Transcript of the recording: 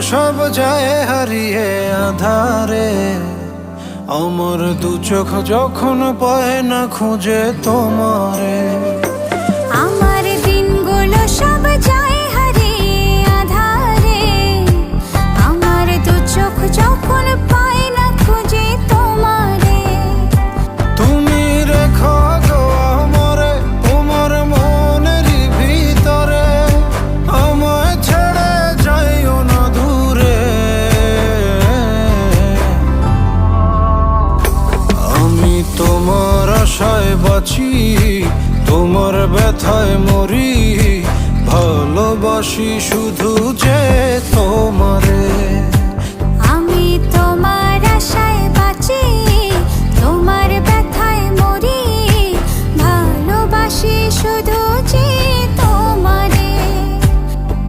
সব যায় হারিয়ে আধারে, আমার দু চোখ যখন পায় না খুঁজে তোমারে। আমার দিনগুলো সব যায় হারিয়ে আধারে, আমার দু চোখ যখন পায় না খুঁজে তোমারে। তুমি রেখো গো আমারে তোমার মনের ভিতরে, আমায় ছেড়ে যাইও না দূরে। আমি তোমার আশায় বাঁচি, তোমার ব্যথায় মরি, ভালোবাসি শুধু যে তোমারে।